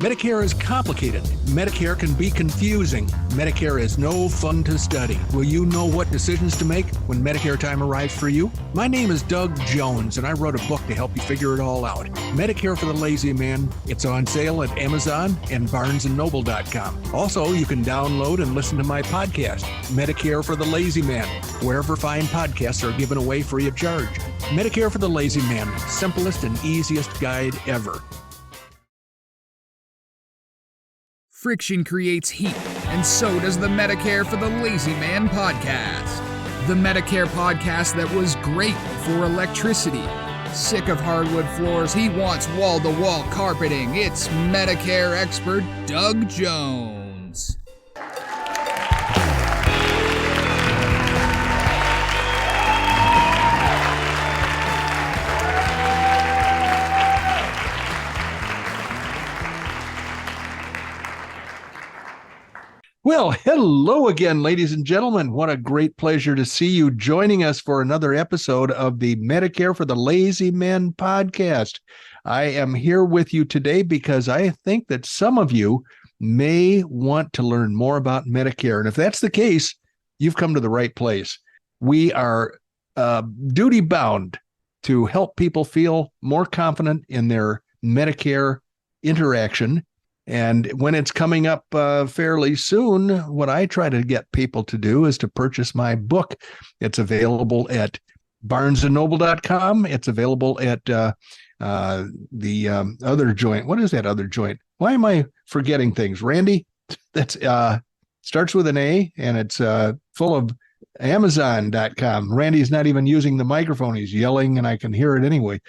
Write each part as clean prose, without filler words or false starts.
Medicare is complicated. Medicare can be confusing. Medicare is no fun to study. Will you know what decisions to make when Medicare time arrives for you? My name is Doug Jones, and I wrote a book to help you figure it all out. Medicare for the Lazy Man. It's on sale at Amazon and BarnesandNoble.com. Also, you can download and listen to my podcast, Medicare for the Lazy Man, wherever fine podcasts are given away free of charge. Medicare for the Lazy Man, simplest and easiest guide ever. Friction creates heat, and so does the Medicare for the Lazy Man podcast. The Medicare podcast that was great for electricity. Sick of hardwood floors, he wants wall-to-wall carpeting. It's Medicare expert Doug Jones. Well, hello again, ladies and gentlemen. What a great pleasure to see you joining us for another episode of the Medicare for the Lazy Man podcast. I am here with you today because I think that some of you may want to learn more about Medicare. And if that's the case, you've come to the right place. We are duty bound to help people feel more confident in their Medicare interaction. And when it's coming up fairly soon, what I try to get people to do is to purchase my book. It's available at BarnesandNoble.com. It's available at the other joint. What is that other joint? Why am I forgetting things? Randy, that's starts with an A, and it's full of Amazon.com. Randy's not even using the microphone. He's yelling, and I can hear it anyway.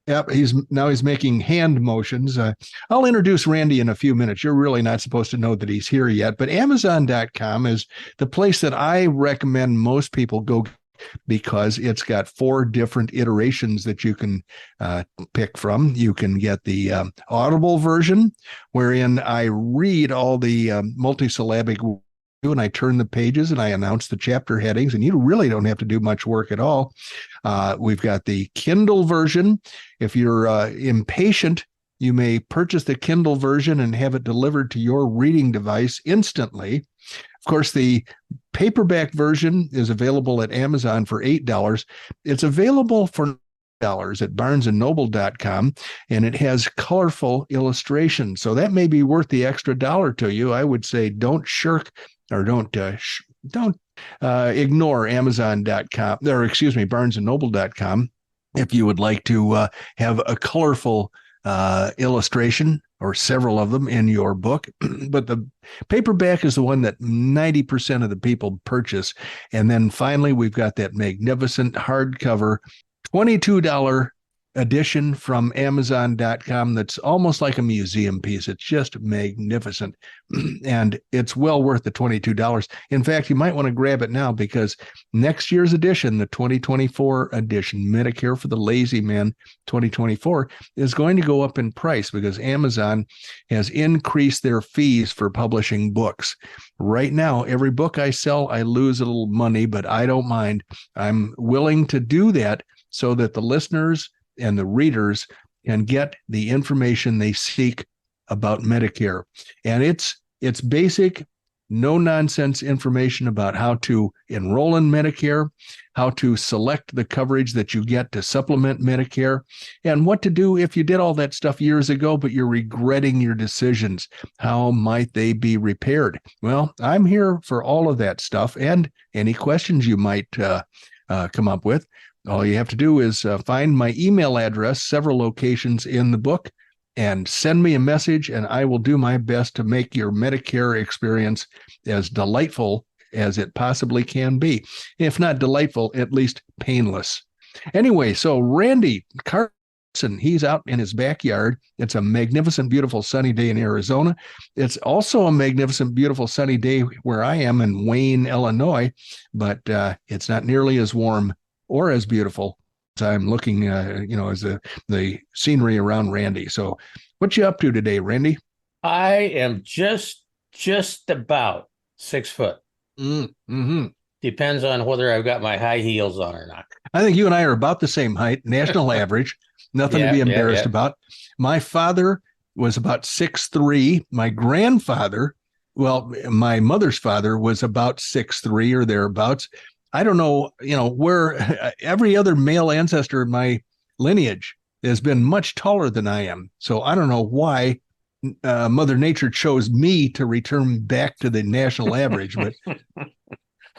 Yep, he's making hand motions. I'll introduce Randy in a few minutes. You're really not supposed to know that he's here yet, but Amazon.com is the place that I recommend most people go because it's got 4 different iterations that you can pick from. You can get the Audible version, wherein I read all the multisyllabic and I turn the pages and I announce the chapter headings, and you really don't have to do much work at all. We've got the Kindle version. If you're impatient, you may purchase the Kindle version and have it delivered to your reading device instantly. Of course, the paperback version is available at Amazon for $8. It's available for $9 at BarnesandNoble.com, and it has colorful illustrations. So that may be worth the extra $1 to you. I would say don't shirk or don't ignore Amazon.com, or excuse me, BarnesandNoble.com, if you would like to have a colorful illustration or several of them in your book. But the paperback is the one that 90% of the people purchase. And then finally, we've got that magnificent hardcover $22 edition from Amazon.com that's almost like a museum piece. It's just magnificent, and it's well worth the $22. In fact, you might want to grab it now because next year's edition, the 2024 edition, Medicare for the Lazy Man 2024, is going to go up in price because Amazon has increased their fees for publishing books. Right now, every book I sell, I lose a little money, but I don't mind. I'm willing to do that so that the listeners and the readers can get the information they seek about Medicare. And it's basic, no-nonsense information about how to enroll in Medicare, how to select the coverage that you get to supplement Medicare, and what to do if you did all that stuff years ago, but you're regretting your decisions. How might they be repaired? Well, I'm here for all of that stuff and any questions you might come up with. All you have to do is find my email address, several locations in the book, and send me a message, and I will do my best to make your Medicare experience as delightful as it possibly can be. If not delightful, at least painless. Anyway, so Randy Carson, he's out in his backyard. It's a magnificent, beautiful sunny day in Arizona. It's also a magnificent, beautiful sunny day where I am in Wayne, Illinois, but it's not nearly as warm or as beautiful as I'm looking, as the scenery around Randy. So what you up to today, Randy? I am just about 6 foot. Mm-hmm. Depends on whether I've got my high heels on or not. I think you and I are about the same height, national average. Nothing to be embarrassed about. My father was about 6'3". My grandfather, well, my mother's father was about 6'3" or thereabouts. I don't know, where every other male ancestor in my lineage has been much taller than I am. So I don't know why Mother Nature chose me to return back to the national average. But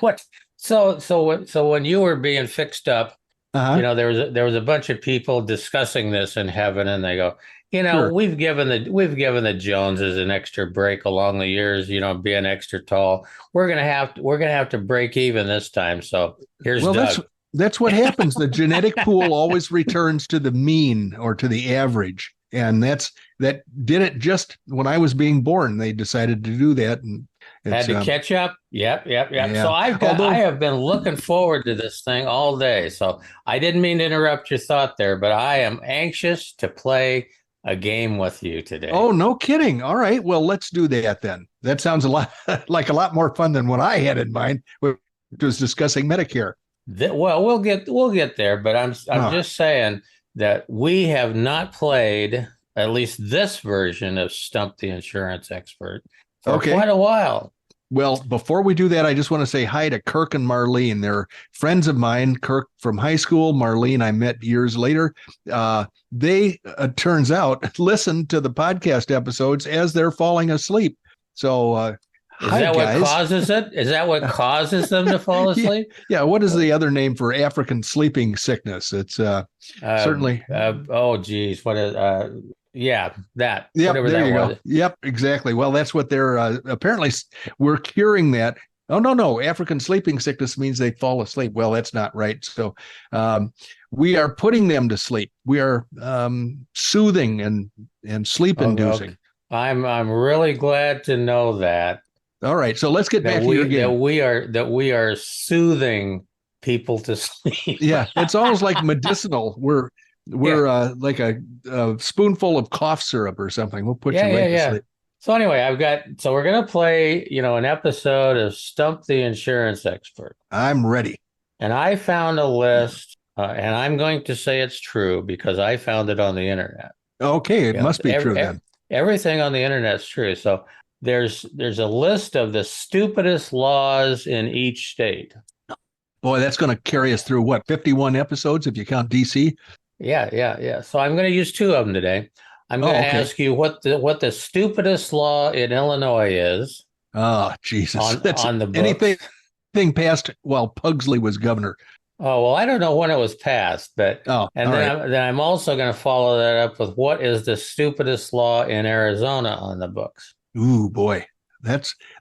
What? So when you were being fixed up, there was a bunch of people discussing this in heaven, and they go, Sure. we've given the Joneses an extra break along the years, being extra tall. We're gonna have to break even this time. So here's Well, Doug. that's what happens. The genetic pool always returns to the mean or to the average. And that did it just when I was being born. They decided to do that, and Had to catch up. Yep. Yeah. So I have been looking forward to this thing all day. So I didn't mean to interrupt your thought there, but I am anxious to play a game with you today. Oh, no kidding. All right. Well, let's do that then. That sounds a lot like a lot more fun than what I had in mind, which was discussing Medicare. Well, we'll get there, but I'm just saying that we have not played at least this version of Stump the Insurance Expert for quite a while. Well, before we do that, I just want to say hi to Kirk and Marlene. They're friends of mine. Kirk from high school, Marlene I met years later. They, turns out, listen to the podcast episodes as they're falling asleep. So is that what causes it? Is that what causes them to fall asleep? Yeah. What is the other name for African sleeping sickness? It's certainly. Oh, geez. What is yeah, that. Yep, whatever there that you was. go. Yep, exactly. Well, that's what they're apparently we're curing that. Oh, no. African sleeping sickness means they fall asleep. Well, that's not right. So we are putting them to sleep. We are soothing and sleep inducing. Okay. I'm really glad to know that. All right. So let's get back to your game. That we are soothing people to sleep. Yeah, it's almost like medicinal. We're like a spoonful of cough syrup or something. We'll put you right to sleep. So anyway, we're going to play, an episode of Stump the Insurance Expert. I'm ready. And I found a list, and I'm going to say it's true because I found it on the internet. Okay, it must be true then. Everything on the internet is true. So there's a list of the stupidest laws in each state. Boy, that's going to carry us through 51 episodes if you count DC? Yeah. So I'm going to use two of them today. I'm going to ask you what the stupidest law in Illinois is. Oh, Jesus. On the books. Anything passed while Pugsley was governor. Oh, well, I don't know when it was passed, but then I'm also going to follow that up with what is the stupidest law in Arizona on the books. Ooh, boy.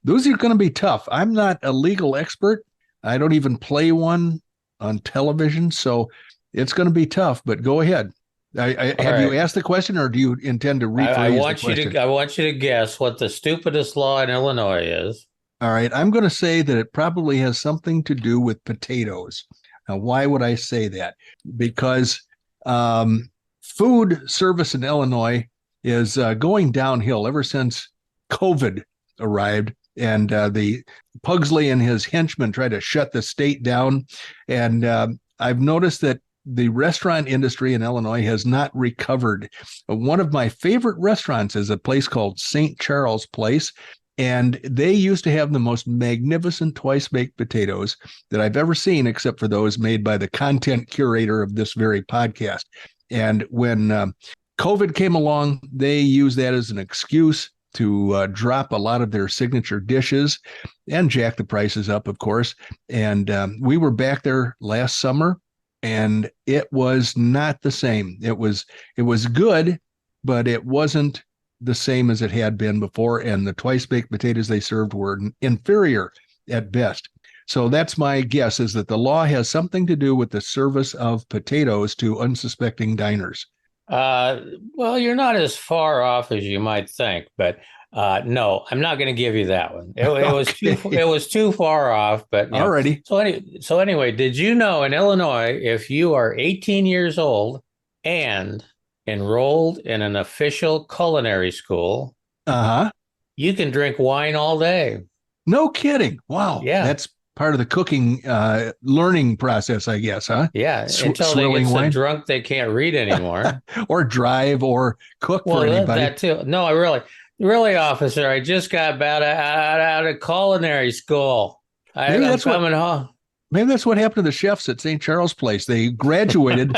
Those are going to be tough. I'm not a legal expert. I don't even play one on television, so it's going to be tough, but go ahead. Have you asked the question, or do you intend to rephrase the question? I want you to guess what the stupidest law in Illinois is. All right. I'm going to say that it probably has something to do with potatoes. Now, why would I say that? Because food service in Illinois is going downhill ever since COVID arrived. And the Pugsley and his henchmen tried to shut the state down. And I've noticed that the restaurant industry in Illinois has not recovered. One of my favorite restaurants is a place called St. Charles Place. And they used to have the most magnificent twice-baked potatoes that I've ever seen, except for those made by the content curator of this very podcast. And when COVID came along, they used that as an excuse to drop a lot of their signature dishes and jack the prices up, of course. And we were back there last summer, and it was not the same. It was good, but it wasn't the same as it had been before. And the twice-baked potatoes they served were inferior at best. So that's my guess, is that the law has something to do with the service of potatoes to unsuspecting diners. Well, you're not as far off as you might think, but no, I'm not going to give you that one. It was too far off, but alrighty. So anyway, did you know in Illinois, if you are 18 years old and enrolled in an official culinary school, you can drink wine all day? No kidding. Wow. Yeah. part of the cooking learning process, I guess, huh? Yeah, until they get so drunk they can't read anymore. Or drive or cook for anybody. That too. No, really, officer, I just got out of culinary school. I'm coming home. Maybe that's what happened to the chefs at St. Charles Place. They graduated,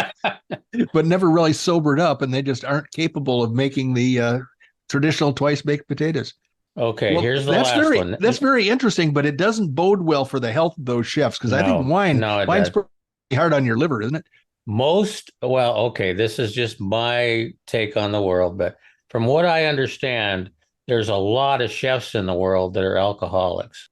but never really sobered up, and they just aren't capable of making the traditional twice-baked potatoes. Okay, well, here's the last one. That's very interesting, but it doesn't bode well for the health of those chefs, because I think wine's pretty hard on your liver, isn't it? Okay, this is just my take on the world, but from what I understand, there's a lot of chefs in the world that are alcoholics.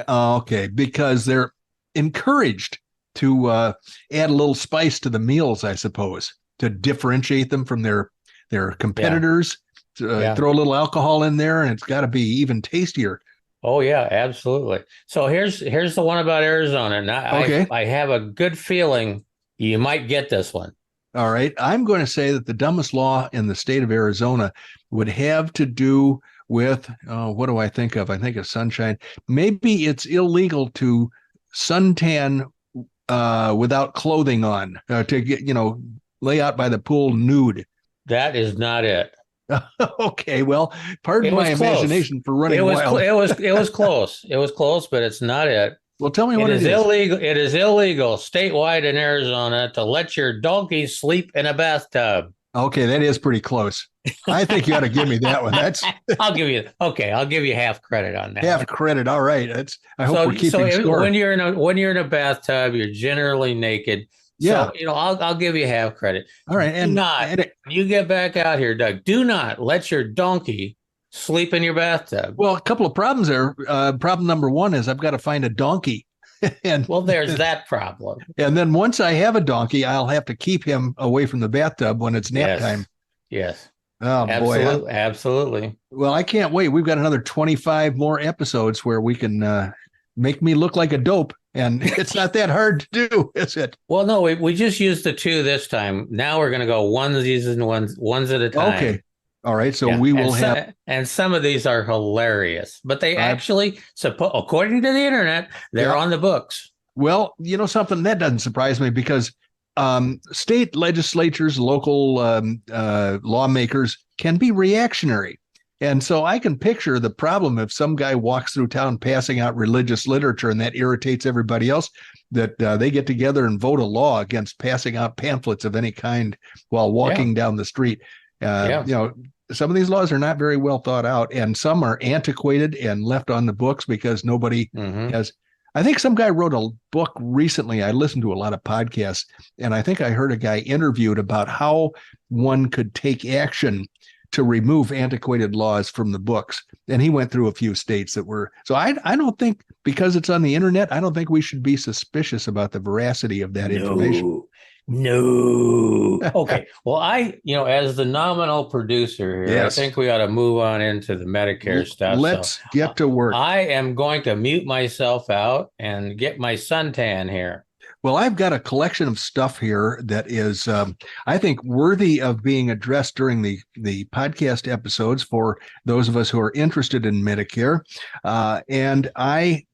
Okay, because they're encouraged to add a little spice to the meals, I suppose, to differentiate them from their competitors. Yeah. Throw a little alcohol in there, and it's got to be even tastier. Oh yeah, absolutely. So here's the one about Arizona. Now, okay. I have a good feeling you might get this one. All right, I'm going to say that the dumbest law in the state of Arizona would have to do with what do I think of? I think of sunshine. Maybe it's illegal to suntan without clothing on, to get lay out by the pool nude. That is not it. Okay, well, pardon my imagination for running wild. It was close. It was close, but it's not it. Well, tell me what it is. Illegal. It is illegal statewide in Arizona to let your donkey sleep in a bathtub. Okay, that is pretty close. I think you ought to give me that one. I'll give you half credit on that. Half credit. All right. I hope we're keeping score. When you're in a bathtub, you're generally naked. Yeah. So, I'll give you half credit. All right. You get back out here, Doug. Do not let your donkey sleep in your bathtub. Well, a couple of problems there. Problem number one is I've got to find a donkey. There's that problem. And then once I have a donkey, I'll have to keep him away from the bathtub when it's nap time. Yes. Oh, boy. Absolutely. Well, I can't wait. We've got another 25 more episodes where we can make me look like a dope. And it's not that hard to do, is it? Well, no, we just used the two this time. Now we're going to go onesies and ones at a time. Okay. All right. So we will have. And some of these are hilarious, but they actually, according to the internet, they're on the books. Well, something that doesn't surprise me, because state legislatures, local lawmakers can be reactionary. And so I can picture the problem if some guy walks through town passing out religious literature and that irritates everybody else, that they get together and vote a law against passing out pamphlets of any kind while walking down the street. Some of these laws are not very well thought out, and some are antiquated and left on the books because nobody has. I think some guy wrote a book recently. I listened to a lot of podcasts, and I think I heard a guy interviewed about how one could take action to remove antiquated laws from the books. And he went through a few states that were. So I don't think, because it's on the internet, I don't think we should be suspicious about the veracity of that information. No. Okay. Well, as the nominal producer here, I think we ought to move on into the Medicare stuff. Let's get to work. I am going to mute myself out and get my suntan here. Well, I've got a collection of stuff here that is, I think, worthy of being addressed during the podcast episodes for those of us who are interested in Medicare. And I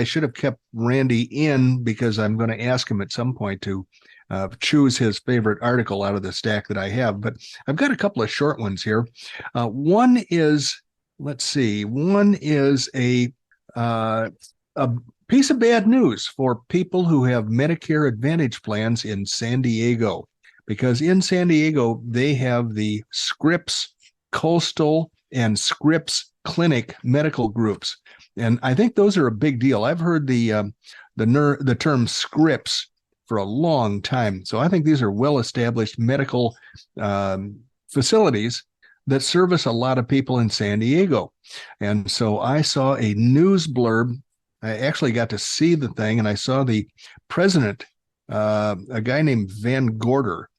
should have kept Randy in, because I'm going to ask him at some point to choose his favorite article out of the stack that I have. But I've got a couple of short ones here. One is a piece of bad news for people who have Medicare Advantage plans in San Diego, because in San Diego, they have the Scripps Coastal and Scripps Clinic medical groups. And I think those are a big deal. I've heard the term Scripps for a long time. So I think these are well-established medical facilities that service a lot of people in San Diego. And so I saw a news blurb. I actually got to see the thing, and I saw the president, a guy named Van Gorder.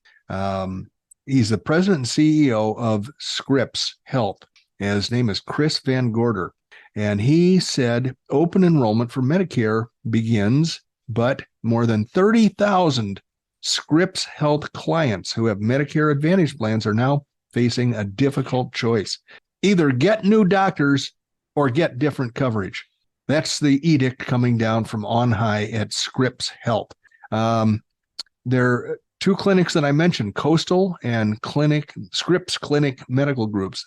He's the president and CEO of Scripps Health. And his name is Chris Van Gorder. And he said open enrollment for Medicare begins, but more than 30,000 Scripps Health clients who have Medicare Advantage plans are now facing a difficult choice. Either get new doctors or get different coverage. That's the edict coming down from on high at Scripps Health. There are two clinics that I mentioned, Coastal and Scripps Clinic Medical Groups.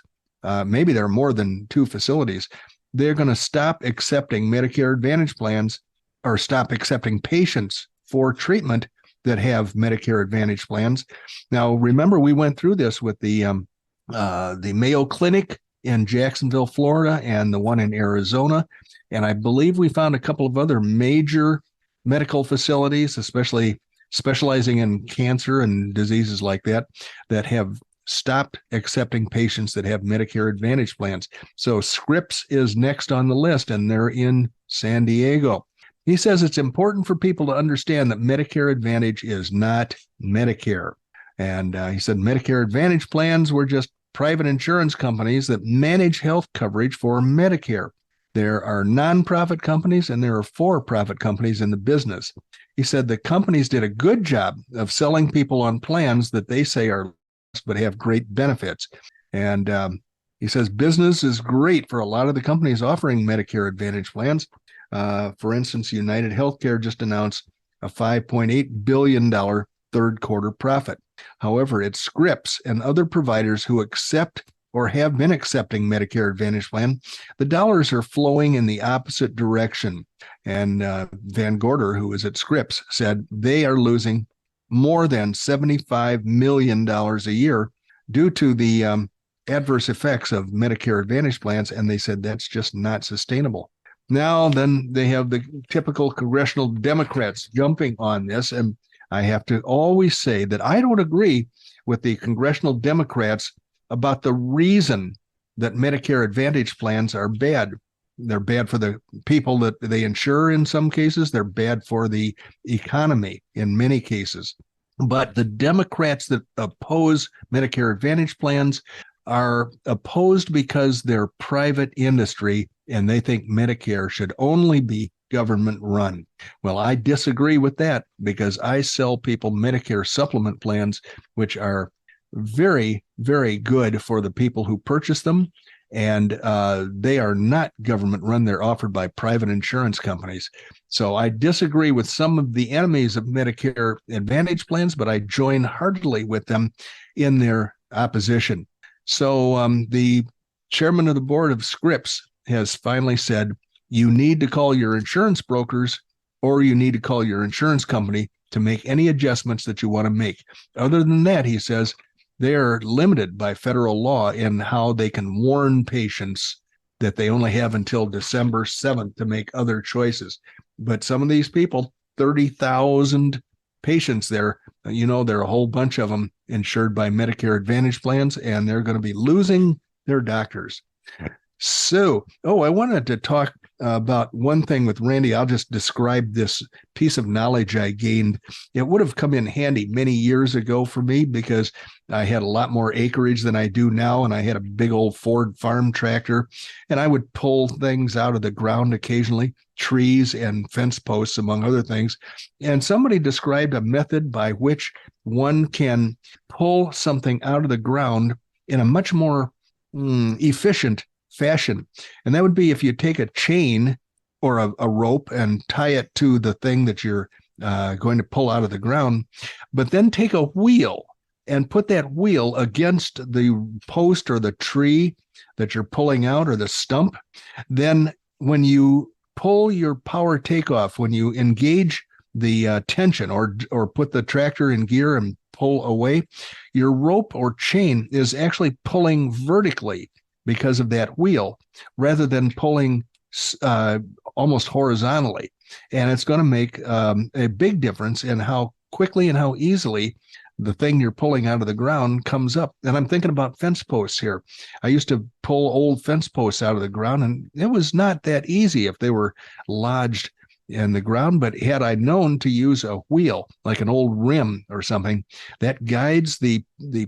Maybe there are more than two facilities. They're going to stop accepting Medicare Advantage plans or stop accepting patients for treatment that have Medicare Advantage plans. Now, remember, we went through this with the Mayo Clinic in Jacksonville, Florida, and the one in Arizona. And I believe we found a couple of other major medical facilities, especially specializing in cancer and diseases like that, that have stopped accepting patients that have Medicare Advantage plans. So Scripps is next on the list, and they're in San Diego. He says it's important for people to understand that Medicare Advantage is not Medicare. And he said Medicare Advantage plans were just private insurance companies that manage health coverage for Medicare. There are nonprofit companies and there are for-profit companies in the business. He said the companies did a good job of selling people on plans that they say are less but have great benefits. And he says business is great for a lot of the companies offering Medicare Advantage plans. For instance, United Healthcare just announced a $5.8 billion third quarter profit. However, it's Scripps and other providers who accept or have been accepting Medicare Advantage plan, the dollars are flowing in the opposite direction. And Van Gorder, who is at Scripps, said they are losing more than $75 million a year due to the adverse effects of Medicare Advantage plans. And they said that's just not sustainable. Now, then they have the typical congressional Democrats jumping on this. And I have to always say that I don't agree with the congressional Democrats about the reason that Medicare Advantage plans are bad. They're bad for the people that they insure in some cases. They're bad for the economy in many cases. But the Democrats that oppose Medicare Advantage plans are opposed because they're private industry and they think Medicare should only be government run. Well, I disagree with that because I sell people Medicare supplement plans, which are very, very good for the people who purchase them. And they are not government run. They're offered by private insurance companies. So I disagree with some of the enemies of Medicare Advantage plans, but I join heartily with them in their opposition. So the chairman of the board of Scripps has finally said, you need to call your insurance brokers or you need to call your insurance company to make any adjustments that you want to make. Other than that, he says, they are limited by federal law in how they can warn patients that they only have until December 7th to make other choices. But some of these people, 30,000 patients there, there are a whole bunch of them insured by Medicare Advantage plans, and they're going to be losing their doctors. So, I wanted to talk about one thing with Randy. I'll just describe this piece of knowledge I gained. It would have come in handy many years ago for me because I had a lot more acreage than I do now, and I had a big old Ford farm tractor, and I would pull things out of the ground occasionally, trees and fence posts, among other things. And somebody described a method by which one can pull something out of the ground in a much more efficient fashion. And that would be if you take a chain or a rope and tie it to the thing that you're going to pull out of the ground, but then take a wheel and put that wheel against the post or the tree that you're pulling out or the stump. Then when you pull your power takeoff, when you engage the tension or put the tractor in gear and pull away, your rope or chain is actually pulling vertically because of that wheel rather than pulling almost horizontally. And it's going to make a big difference in how quickly and how easily the thing you're pulling out of the ground comes up. And I'm thinking about fence posts here. I used to pull old fence posts out of the ground, and it was not that easy if they were lodged in the ground. But had I known to use a wheel, like an old rim or something, that guides the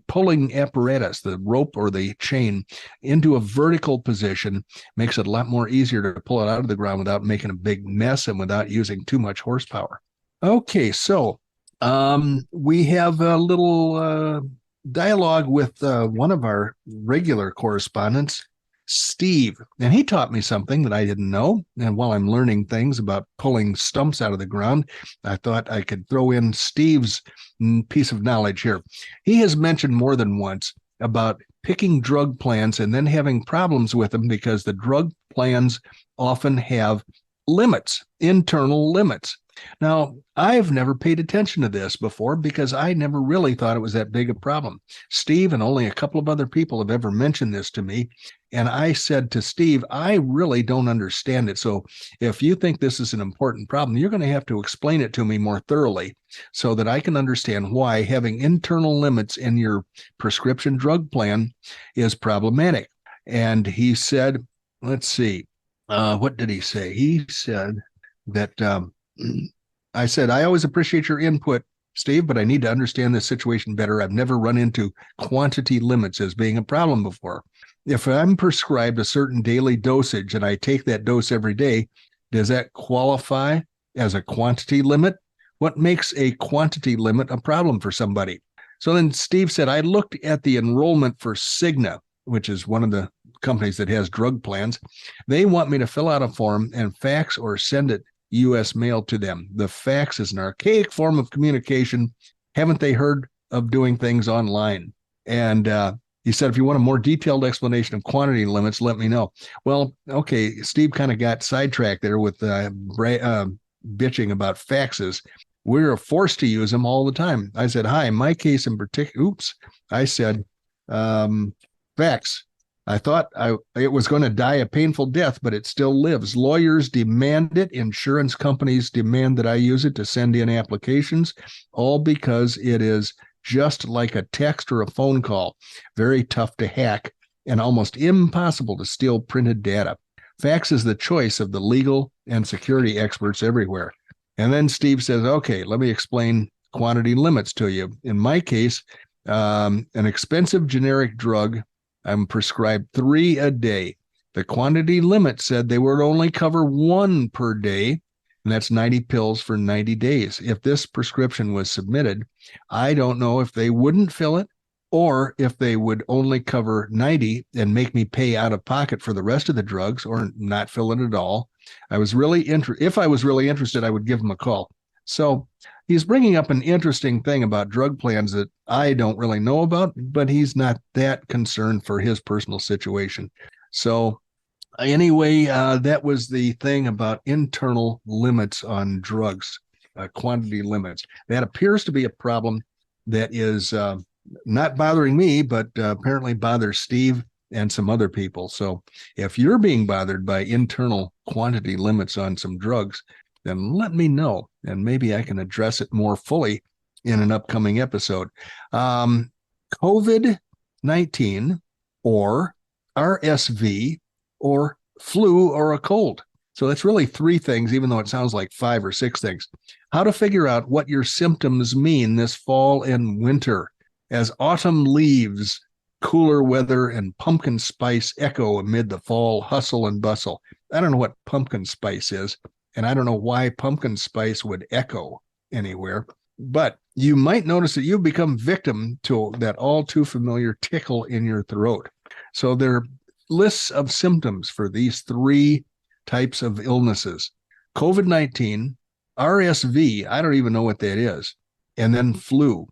pulling apparatus, the rope or the chain, into a vertical position, makes it a lot more easier to pull it out of the ground without making a big mess and without using too much horsepower. Okay, so we have a little dialogue with one of our regular correspondents, Steve, and he taught me something that I didn't know. And while I'm learning things about pulling stumps out of the ground, I thought I could throw in Steve's piece of knowledge here. He has mentioned more than once about picking drug plans and then having problems with them because the drug plans often have limits, internal limits. Now, I've never paid attention to this before because I never really thought it was that big a problem. Steve and only a couple of other people have ever mentioned this to me. And I said to Steve, I really don't understand it. So if you think this is an important problem, you're going to have to explain it to me more thoroughly so that I can understand why having internal limits in your prescription drug plan is problematic. And he said, let's see, what did he say? He said that I said, I always appreciate your input, Steve, but I need to understand this situation better. I've never run into quantity limits as being a problem before. If I'm prescribed a certain daily dosage and I take that dose every day, does that qualify as a quantity limit? What makes a quantity limit a problem for somebody? So then Steve said, I looked at the enrollment for Cigna, which is one of the companies that has drug plans. They want me to fill out a form and fax or send it U.S. mail to them. The fax is an archaic form of communication. Haven't they heard of doing things online? And he said, if you want a more detailed explanation of quantity limits, let me know. Well, okay, Steve kind of got sidetracked there with bitching about faxes. We're forced to use them all the time. I said, hi, in my case in particular, I said, fax. I thought it was going to die a painful death, but it still lives. Lawyers demand it. Insurance companies demand that I use it to send in applications, all because it is just like a text or a phone call. Very tough to hack and almost impossible to steal printed data. Fax is the choice of the legal and security experts everywhere. And then Steve says, okay, let me explain quantity limits to you. In my case, an expensive generic drug, I'm prescribed 3 a day. The quantity limit said they would only cover 1 per day, and that's 90 pills for 90 days. If this prescription was submitted, I don't know if they wouldn't fill it or if they would only cover 90 and make me pay out of pocket for the rest of the drugs or not fill it at all. If I was really interested, I would give them a call. So he's bringing up an interesting thing about drug plans that I don't really know about, but he's not that concerned for his personal situation. So anyway, that was the thing about internal limits on drugs, quantity limits. That appears to be a problem that is not bothering me, but apparently bothers Steve and some other people. So if you're being bothered by internal quantity limits on some drugs, then let me know, and maybe I can address it more fully in an upcoming episode. COVID-19 or RSV or flu or a cold. So that's really 3 things, even though it sounds like 5 or 6 things. How to figure out what your symptoms mean this fall and winter as autumn leaves, cooler weather, and pumpkin spice echo amid the fall hustle and bustle. I don't know what pumpkin spice is. And I don't know why pumpkin spice would echo anywhere, but you might notice that you've become victim to that all too familiar tickle in your throat. So there are lists of symptoms for these 3 types of illnesses: COVID-19, RSV, I don't even know what that is, and then flu.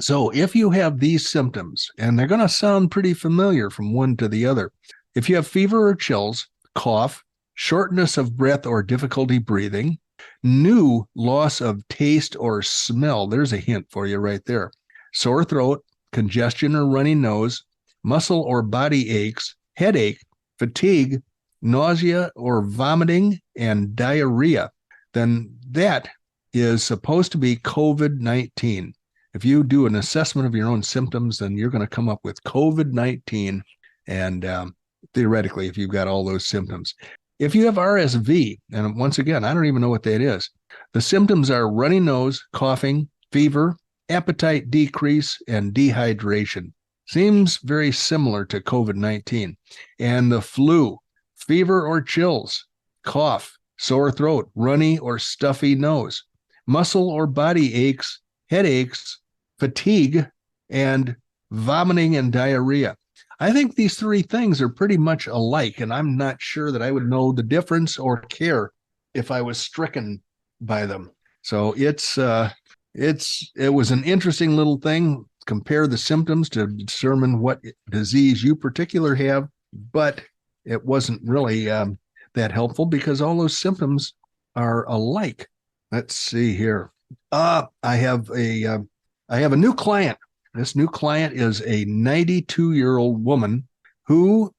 So if you have these symptoms, and they're going to sound pretty familiar from one to the other, if you have fever or chills, cough, shortness of breath or difficulty breathing, new loss of taste or smell, there's a hint for you right there, sore throat, congestion or runny nose, muscle or body aches, headache, fatigue, nausea or vomiting, and diarrhea, then that is supposed to be COVID-19. If you do an assessment of your own symptoms, then you're going to come up with COVID-19, and theoretically, if you've got all those symptoms. If you have RSV, and once again, I don't even know what that is, the symptoms are runny nose, coughing, fever, appetite decrease, and dehydration. Seems very similar to COVID-19. And the flu, fever or chills, cough, sore throat, runny or stuffy nose, muscle or body aches, headaches, fatigue, and vomiting and diarrhea. I think these three things are pretty much alike, and I'm not sure that I would know the difference or care if I was stricken by them. So it was an interesting little thing. Compare the symptoms to determine what disease you particular have, but it wasn't really that helpful because all those symptoms are alike. Let's see here. I have a new client. This new client is a 92-year-old woman who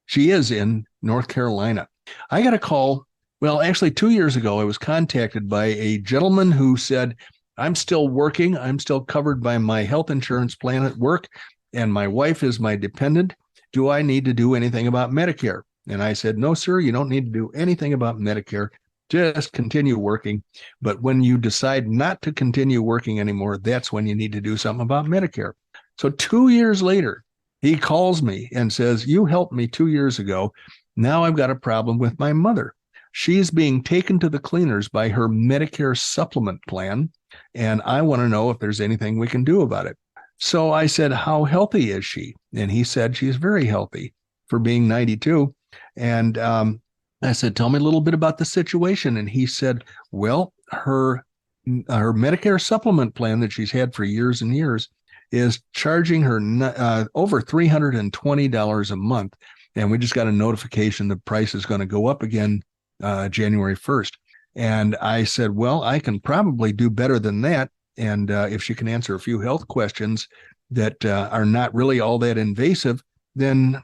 she is in North Carolina. I got a call. Well, actually 2 years ago, I was contacted by a gentleman who said, I'm still working. I'm still covered by my health insurance plan at work, and my wife is my dependent. Do I need to do anything about Medicare? And I said, no, sir, you don't need to do anything about Medicare. Just continue working. But when you decide not to continue working anymore, that's when you need to do something about Medicare. So 2 years later, he calls me and says, you helped me 2 years ago. Now I've got a problem with my mother. She's being taken to the cleaners by her Medicare supplement plan, and I want to know if there's anything we can do about it. So I said, how healthy is she? And he said, she's very healthy for being 92. And I said, tell me a little bit about the situation. And he said, well, her Medicare supplement plan that she's had for years and years is charging her over $320 a month. And we just got a notification the price is going to go up again January 1st. And I said, well, I can probably do better than that. And if she can answer a few health questions that are not really all that invasive, then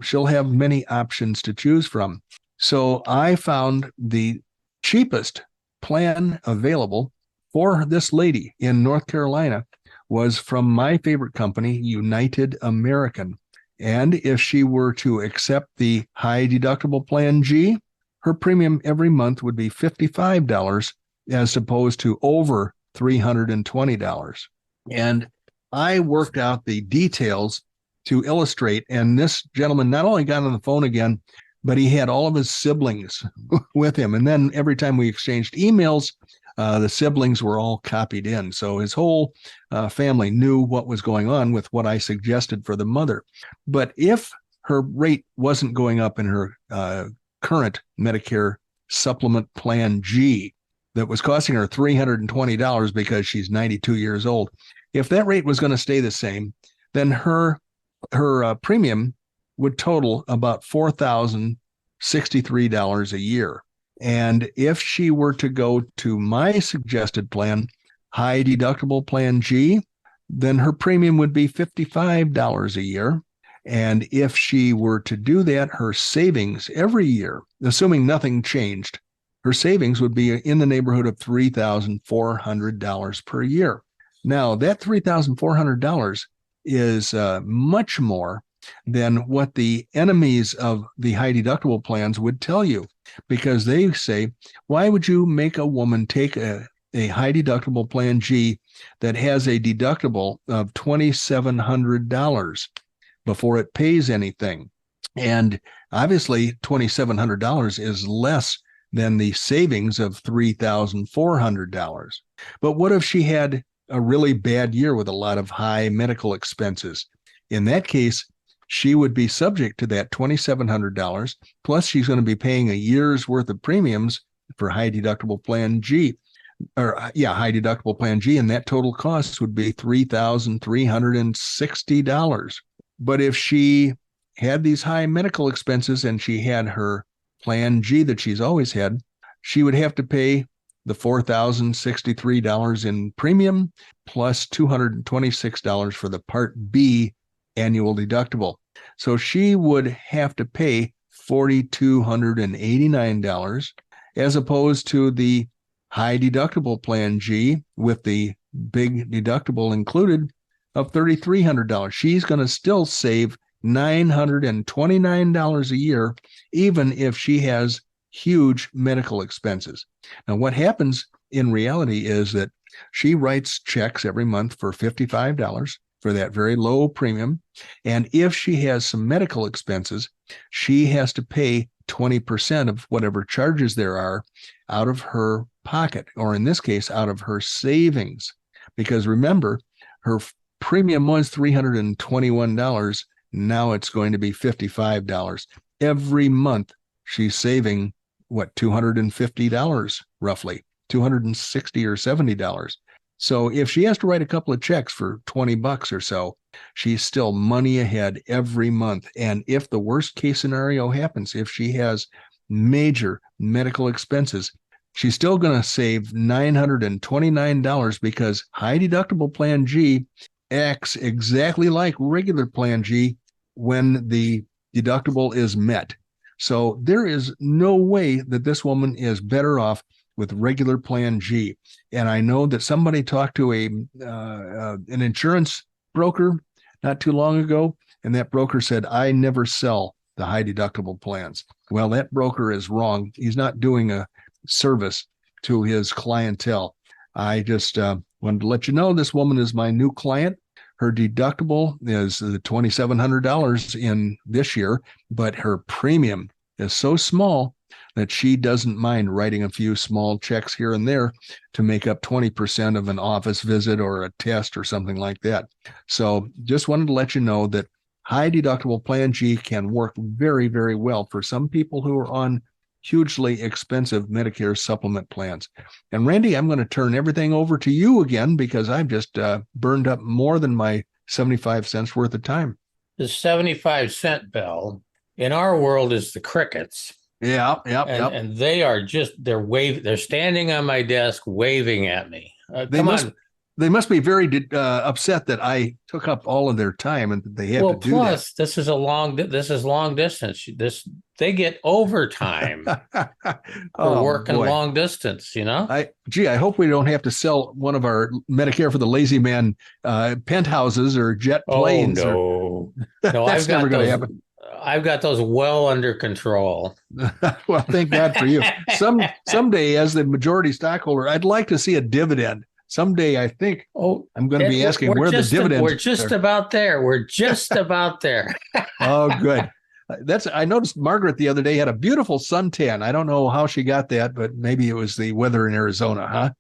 she'll have many options to choose from. So I found the cheapest plan available for this lady in North Carolina was from my favorite company, United American. And if she were to accept the High Deductible Plan G, her premium every month would be $55 as opposed to over $320. And I worked out the details to illustrate. And this gentleman not only got on the phone again, but he had all of his siblings with him. And then every time we exchanged emails, the siblings were all copied in. So his whole family knew what was going on with what I suggested for the mother. But if her rate wasn't going up in her current Medicare Supplement Plan G that was costing her $320 because she's 92 years old, if that rate was going to stay the same, then her premium would total about $4,063 a year. And if she were to go to my suggested plan, High Deductible Plan G, then her premium would be $55 a year. And if she were to do that, her savings every year, assuming nothing changed, her savings would be in the neighborhood of $3,400 per year. Now, that $3,400 is much more than what the enemies of the high deductible plans would tell you, because they say, why would you make a woman take a high deductible plan G that has a deductible of $2,700 before it pays anything? And obviously $2,700 is less than the savings of $3,400. But what if she had a really bad year with a lot of high medical expenses? In that case, she would be subject to that $2,700, plus she's going to be paying a year's worth of premiums for High Deductible Plan G, High Deductible Plan G, and that total cost would be $3,360. But if she had these high medical expenses and she had her Plan G that she's always had, she would have to pay the $4,063 in premium plus $226 for the Part B annual deductible. So she would have to pay $4,289 as opposed to the High Deductible Plan G with the big deductible included of $3,300. She's going to still save $929 a year, even if she has huge medical expenses. Now, what happens in reality is that she writes checks every month for $55 for that very low premium. And if she has some medical expenses, she has to pay 20% of whatever charges there are out of her pocket, or in this case, out of her savings. Because remember, her premium was $321. Now it's going to be $55. Every month she's saving, what, $250 roughly, $260 or $70. So if she has to write a couple of checks for $20 or so, she's still money ahead every month. And if the worst case scenario happens, if she has major medical expenses, she's still going to save $929 because High Deductible Plan G acts exactly like regular Plan G when the deductible is met. So there is no way that this woman is better off with regular Plan G. And I know that somebody talked to an insurance broker not too long ago, and that broker said, I never sell the high deductible plans. Well, that broker is wrong. He's not doing a service to his clientele. I just wanted to let you know this woman is my new client. Her deductible is $2,700 in this year, but her premium is so small that she doesn't mind writing a few small checks here and there to make up 20% of an office visit or a test or something like that. So just wanted to let you know that High Deductible Plan G can work very, very well for some people who are on hugely expensive Medicare supplement plans. And Randy, I'm going to turn everything over to you again because I've just burned up more than my 75 cents worth of time. The 75-cent bell in our world is the crickets. Yeah. And they are just, they're standing on my desk waving at me. They must be very upset that I took up all of their time and that they have to do plus, that. this is long distance. They get overtime for working long distance, you know? I hope we don't have to sell one of our Medicare for the Lazy Man penthouses or jet planes. No, that's never going to happen. I've got those well under control. Well, thank God for you. Someday, as the majority stockholder, I'd like to see a dividend. Someday, I think I'm going to be asking where the dividends. We're just about there. We're just about there. Oh, good. I noticed Margaret the other day had a beautiful suntan. I don't know how she got that, but maybe it was the weather in Arizona, huh?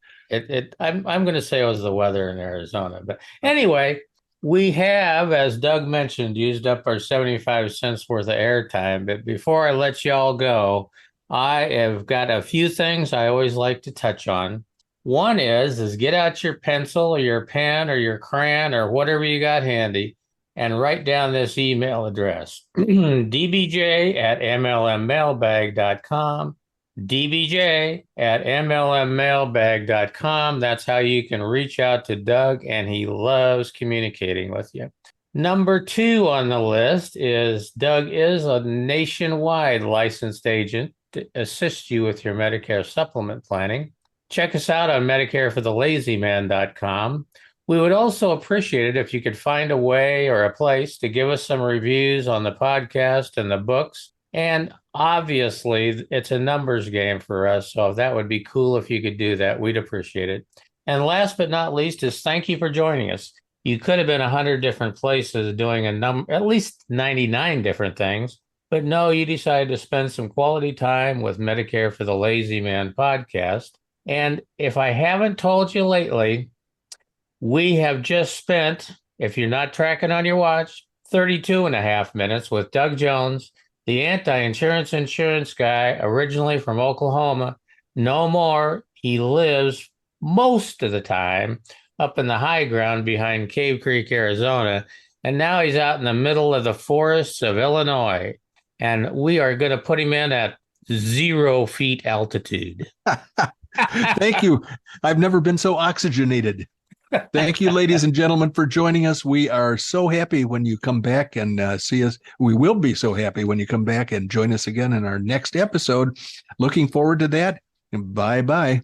I'm going to say it was the weather in Arizona, but anyway. We have, as Doug mentioned, used up our 75 cents worth of airtime. But before I let y'all go, I have got a few things I always like to touch on. One is get out your pencil or your pen or your crayon or whatever you got handy and write down this email address, dbj@mlmmailbag.com. dbj@mlmmailbag.com. That's how you can reach out to Doug, and he loves communicating with you. Number 2 on the list is Doug is a nationwide licensed agent to assist you with your Medicare supplement planning. Check us out on MedicareForTheLazyMan.com. We would also appreciate it if you could find a way or a place to give us some reviews on the podcast and the books. And obviously, it's a numbers game for us, so that would be cool if you could do that. We'd appreciate it. And last but not least is thank you for joining us. You could have been 100 different places doing at least 99 different things, but no, you decided to spend some quality time with Medicare for the Lazy Man podcast. And if I haven't told you lately, we have just spent, if you're not tracking on your watch, 32 and a half minutes with Doug Jones, the anti-insurance insurance guy, originally from Oklahoma. No more. He lives most of the time up in the high ground behind Cave Creek, Arizona. And now he's out in the middle of the forests of Illinois. And we are going to put him in at 0 feet altitude. Thank you. I've never been so oxygenated. Thank you, ladies and gentlemen, for joining us. We are so happy when you come back and see us. We will be so happy when you come back and join us again in our next episode. Looking forward to that. Bye-bye.